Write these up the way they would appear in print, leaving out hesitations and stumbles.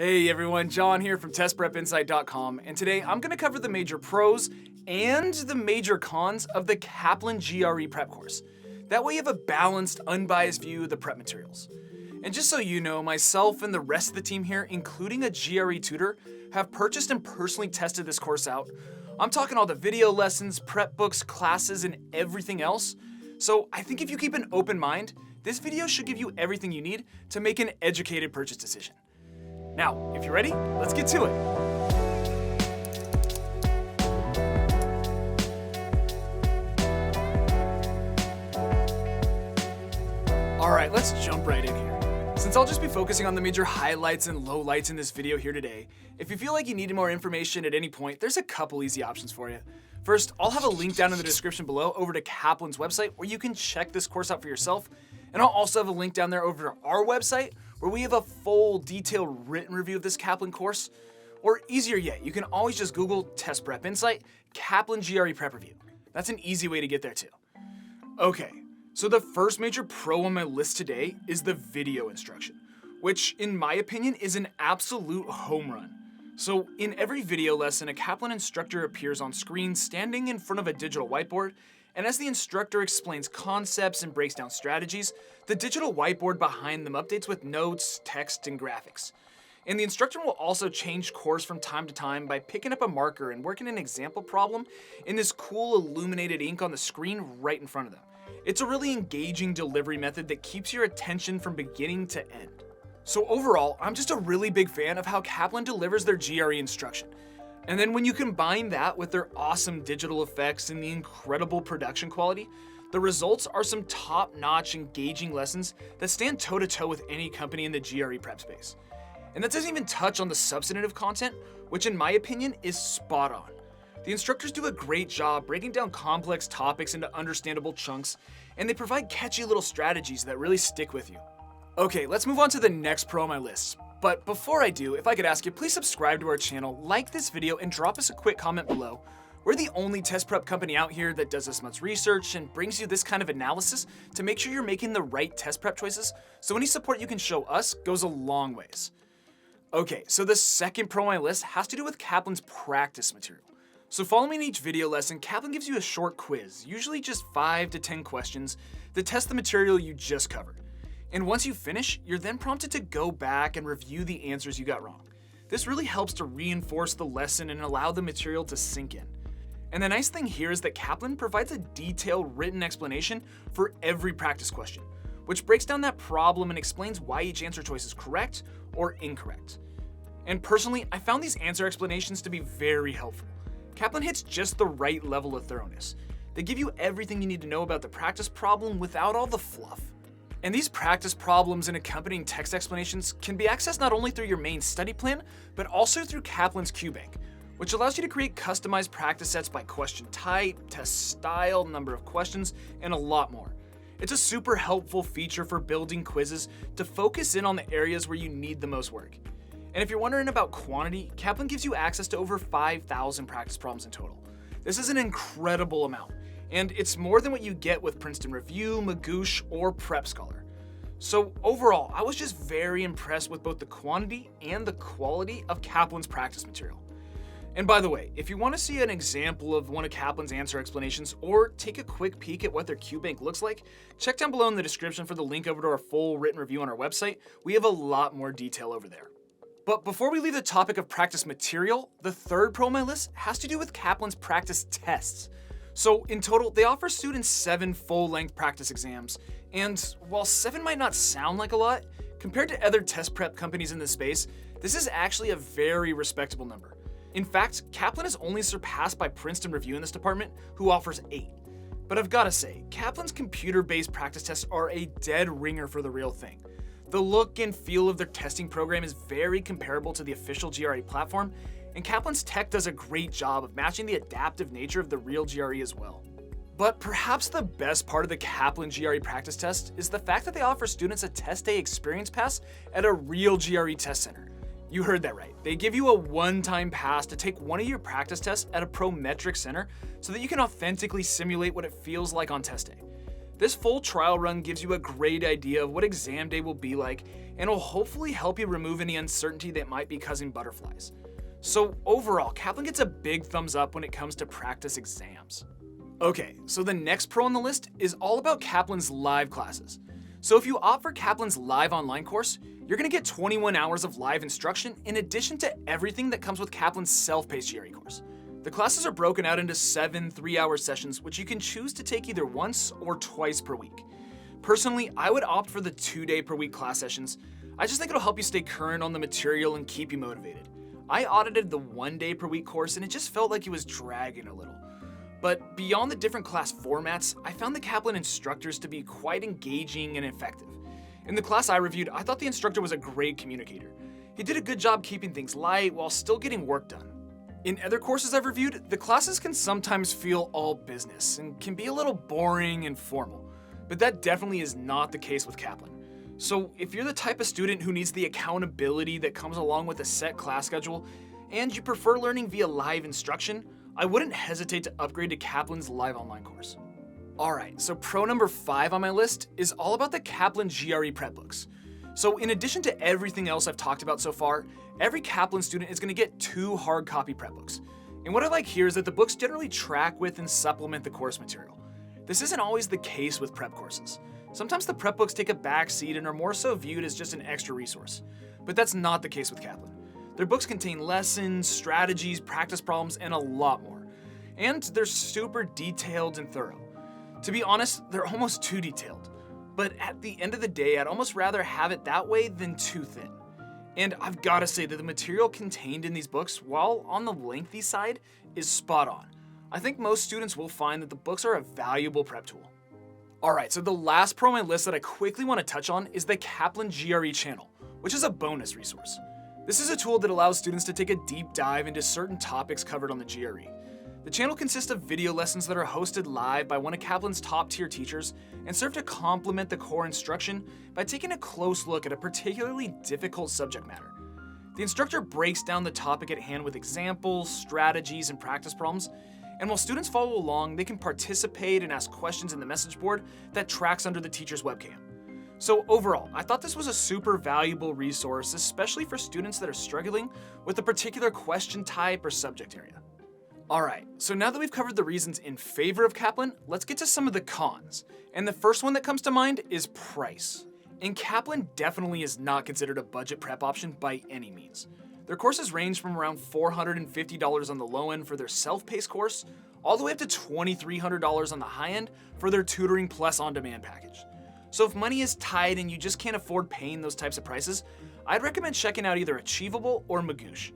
Hey everyone, John here from TestPrepInsight.com, and today I'm going to cover the major pros and the major cons of the Kaplan GRE Prep course. That way you have a balanced, unbiased view of the prep materials. And just so you know, myself and the rest of the team here, including a GRE tutor, have purchased and personally tested this course out. I'm talking all the video lessons, prep books, classes, and everything else. So I think if you keep an open mind, this video should give you everything you need to make an educated purchase decision. Now, if you're ready, let's get to it. Alright, let's jump right in here. Since I'll just be focusing on the major highlights and lowlights in this video here today, if you feel like you need more information at any point, there's a couple easy options for you. First, I'll have a link down in the description below over to Kaplan's website where you can check this course out for yourself. And I'll also have a link down there over to our website where we have a full detailed written review of this Kaplan course. Or easier yet, you can always just Google Test Prep Insight, Kaplan GRE Prep Review. That's an easy way to get there too. Okay, so the first major pro on my list today is the video instruction, which in my opinion is an absolute home run. So in every video lesson, a Kaplan instructor appears on screen standing in front of a digital whiteboard, and as the instructor explains concepts and breaks down strategies, the digital whiteboard behind them updates with notes, text, and graphics. And the instructor will also change course from time to time by picking up a marker and working an example problem in this cool illuminated ink on the screen right in front of them. It's a really engaging delivery method that keeps your attention from beginning to end. So overall, I'm just a really big fan of how Kaplan delivers their GRE instruction. And then when you combine that with their awesome digital effects and the incredible production quality, the results are some top-notch engaging lessons that stand toe-to-toe with any company in the GRE prep space. And that doesn't even touch on the substantive content, which in my opinion is spot on. The instructors do a great job breaking down complex topics into understandable chunks, and they provide catchy little strategies that really stick with you. Okay, let's move on to the next pro on my list. But before I do, if I could ask you, please subscribe to our channel, like this video, and drop us a quick comment below. We're the only test prep company out here that does this much research and brings you this kind of analysis to make sure you're making the right test prep choices, so any support you can show us goes a long ways. Okay, so the second pro on my list has to do with Kaplan's practice material. So following each video lesson, Kaplan gives you a short quiz, usually just 5 to 10 questions, that test the material you just covered. And once you finish, you're then prompted to go back and review the answers you got wrong. This really helps to reinforce the lesson and allow the material to sink in. And the nice thing here is that Kaplan provides a detailed written explanation for every practice question, which breaks down that problem and explains why each answer choice is correct or incorrect. And personally, I found these answer explanations to be very helpful. Kaplan hits just the right level of thoroughness. They give you everything you need to know about the practice problem without all the fluff. And these practice problems and accompanying text explanations can be accessed not only through your main study plan, but also through Kaplan's QBank, which allows you to create customized practice sets by question type, test style, number of questions, and a lot more. It's a super helpful feature for building quizzes to focus in on the areas where you need the most work. And if you're wondering about quantity, Kaplan gives you access to over 5,000 practice problems in total. This is an incredible amount. And it's more than what you get with Princeton Review, Magoosh, or PrepScholar. So overall, I was just very impressed with both the quantity and the quality of Kaplan's practice material. And by the way, if you want to see an example of one of Kaplan's answer explanations or take a quick peek at what their QBank looks like, check down below in the description for the link over to our full written review on our website. We have a lot more detail over there. But before we leave the topic of practice material, the third pro on my list has to do with Kaplan's practice tests. So in total, they offer students 7 full-length practice exams, and while 7 might not sound like a lot, compared to other test prep companies in this space, this is actually a very respectable number. In fact, Kaplan is only surpassed by Princeton Review in this department, who offers 8. But I've gotta say, Kaplan's computer-based practice tests are a dead ringer for the real thing. The look and feel of their testing program is very comparable to the official GRE platform, and Kaplan's tech does a great job of matching the adaptive nature of the real GRE as well. But perhaps the best part of the Kaplan GRE practice test is the fact that they offer students a test day experience pass at a real GRE test center. You heard that right. They give you a one-time pass to take one of your practice tests at a Prometric center so that you can authentically simulate what it feels like on test day. This full trial run gives you a great idea of what exam day will be like and will hopefully help you remove any uncertainty that might be causing butterflies. So overall, Kaplan gets a big thumbs up when it comes to practice exams. Okay, so the next pro on the list is all about Kaplan's live classes. So if you opt for Kaplan's live online course, you're going to get 21 hours of live instruction in addition to everything that comes with Kaplan's self-paced GRE course. The classes are broken out into 7 3-hour sessions, which you can choose to take either once or twice per week. Personally, I would opt for the 2-day per week class sessions. I just think it'll help you stay current on the material and keep you motivated. I audited the 1-day per week course and it just felt like it was dragging a little. But beyond the different class formats, I found the Kaplan instructors to be quite engaging and effective. In the class I reviewed, I thought the instructor was a great communicator. He did a good job keeping things light while still getting work done. In other courses I've reviewed, the classes can sometimes feel all business and can be a little boring and formal, but that definitely is not the case with Kaplan. So if you're the type of student who needs the accountability that comes along with a set class schedule, and you prefer learning via live instruction, I wouldn't hesitate to upgrade to Kaplan's live online course. Alright, so pro number 5 on my list is all about the Kaplan GRE Prep Books. So in addition to everything else I've talked about so far, every Kaplan student is going to get 2 hard copy prep books. And what I like here is that the books generally track with and supplement the course material. This isn't always the case with prep courses. Sometimes the prep books take a back seat and are more so viewed as just an extra resource. But that's not the case with Kaplan. Their books contain lessons, strategies, practice problems, and a lot more. And they're super detailed and thorough. To be honest, they're almost too detailed. But at the end of the day, I'd almost rather have it that way than too thin. And I've got to say that the material contained in these books, while on the lengthy side, is spot on. I think most students will find that the books are a valuable prep tool. Alright, so the last pro on my list that I quickly want to touch on is the Kaplan GRE Channel, which is a bonus resource. This is a tool that allows students to take a deep dive into certain topics covered on the GRE. The channel consists of video lessons that are hosted live by one of Kaplan's top-tier teachers and serve to complement the core instruction by taking a close look at a particularly difficult subject matter. The instructor breaks down the topic at hand with examples, strategies, and practice problems, and while students follow along, they can participate and ask questions in the message board that tracks under the teacher's webcam. So overall, I thought this was a super valuable resource, especially for students that are struggling with a particular question type or subject area. Alright, so now that we've covered the reasons in favor of Kaplan, let's get to some of the cons. And the first one that comes to mind is price. And Kaplan definitely is not considered a budget prep option by any means. Their courses range from around $450 on the low end for their self-paced course, all the way up to $2,300 on the high end for their tutoring plus on-demand package. So if money is tight and you just can't afford paying those types of prices, I'd recommend checking out either Achievable or Magoosh.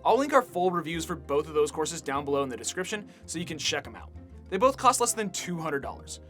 I'll link our full reviews for both of those courses down below in the description so you can check them out. They both cost less than $200.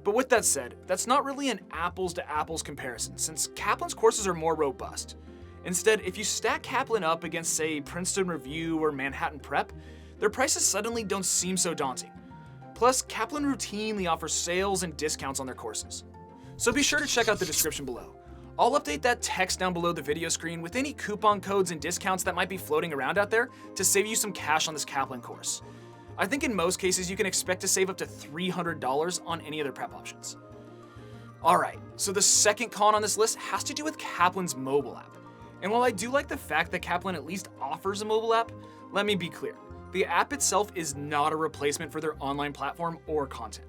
But with that said, that's not really an apples to apples comparison since Kaplan's courses are more robust. Instead, if you stack Kaplan up against, say, Princeton Review or Manhattan Prep, their prices suddenly don't seem so daunting. Plus, Kaplan routinely offers sales and discounts on their courses. So be sure to check out the description below. I'll update that text down below the video screen with any coupon codes and discounts that might be floating around out there to save you some cash on this Kaplan course. I think in most cases you can expect to save up to $300 on any other prep options. Alright, so the second con on this list has to do with Kaplan's mobile app. And while I do like the fact that Kaplan at least offers a mobile app, let me be clear. The app itself is not a replacement for their online platform or content.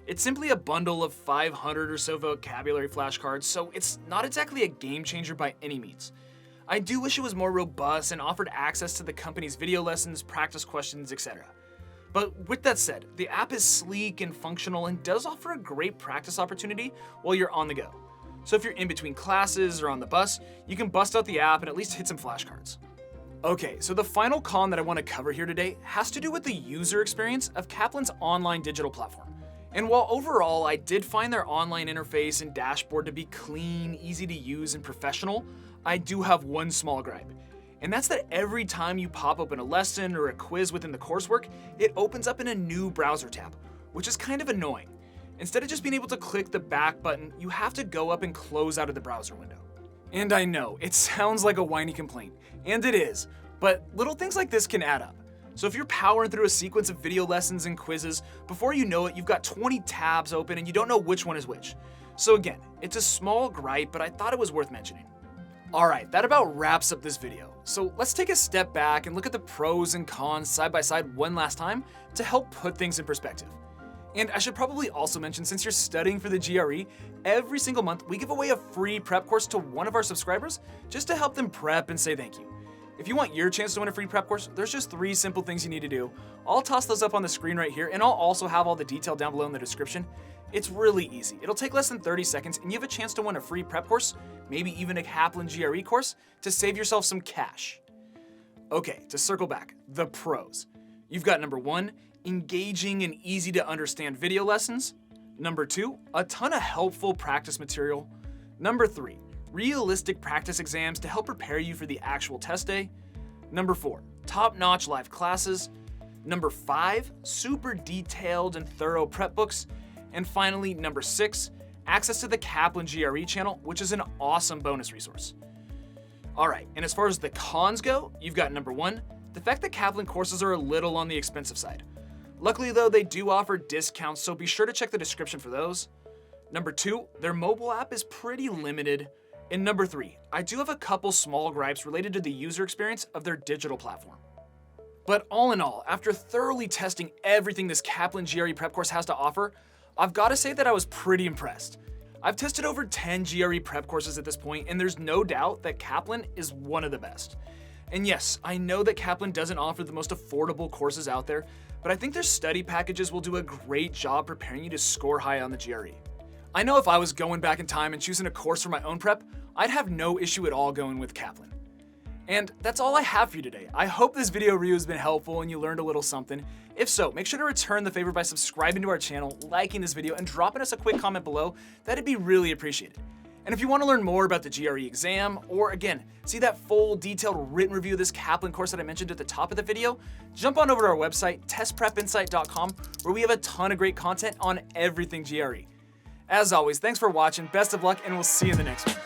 It's simply a bundle of 500 or so vocabulary flashcards, so it's not exactly a game changer by any means. I do wish it was more robust and offered access to the company's video lessons, practice questions, etc. But with that said, the app is sleek and functional and does offer a great practice opportunity while you're on the go. So if you're in between classes or on the bus, you can bust out the app and at least hit some flashcards. Okay, so the final con that I want to cover here today has to do with the user experience of Kaplan's online digital platform. And while overall I did find their online interface and dashboard to be clean, easy to use, and professional, I do have one small gripe. And that's that every time you pop open a lesson or a quiz within the coursework, it opens up in a new browser tab, which is kind of annoying. Instead of just being able to click the back button, you have to go up and close out of the browser window. And I know, it sounds like a whiny complaint, and it is, but little things like this can add up. So if you're powering through a sequence of video lessons and quizzes, before you know it, you've got 20 tabs open and you don't know which one is which. So again, it's a small gripe, but I thought it was worth mentioning. Alright, that about wraps up this video. So let's take a step back and look at the pros and cons side by side one last time to help put things in perspective. And I should probably also mention, since you're studying for the GRE, every single month we give away a free prep course to one of our subscribers just to help them prep and say thank you. If you want your chance to win a free prep course, there's just 3 simple things you need to do. I'll toss those up on the screen right here, and I'll also have all the detail down below in the description. It's really easy. It'll take less than 30 seconds, and you have a chance to win a free prep course, maybe even a Kaplan GRE course, to save yourself some cash. Okay, to circle back, the pros. You've got number 1, engaging and easy to understand video lessons. Number 2, a ton of helpful practice material. Number 3, realistic practice exams to help prepare you for the actual test day. Number 4, top-notch live classes. Number 5, super detailed and thorough prep books. And finally, number 6, access to the Kaplan GRE Channel, which is an awesome bonus resource. Alright, and as far as the cons go, you've got number 1, the fact that Kaplan courses are a little on the expensive side. Luckily though, they do offer discounts, so be sure to check the description for those. Number 2, their mobile app is pretty limited. And number 3, I do have a couple small gripes related to the user experience of their digital platform. But all in all, after thoroughly testing everything this Kaplan GRE prep course has to offer, I've got to say that I was pretty impressed. I've tested over 10 GRE prep courses at this point, and there's no doubt that Kaplan is one of the best. And yes, I know that Kaplan doesn't offer the most affordable courses out there, but I think their study packages will do a great job preparing you to score high on the GRE. I know if I was going back in time and choosing a course for my own prep, I'd have no issue at all going with Kaplan. And that's all I have for you today. I hope this video review has been helpful and you learned a little something. If so, make sure to return the favor by subscribing to our channel, liking this video, and dropping us a quick comment below. That'd be really appreciated. And if you want to learn more about the GRE exam, or again, see that full detailed written review of this Kaplan course that I mentioned at the top of the video, jump on over to our website, testprepinsight.com, where we have a ton of great content on everything GRE. As always, thanks for watching, best of luck, and we'll see you in the next one.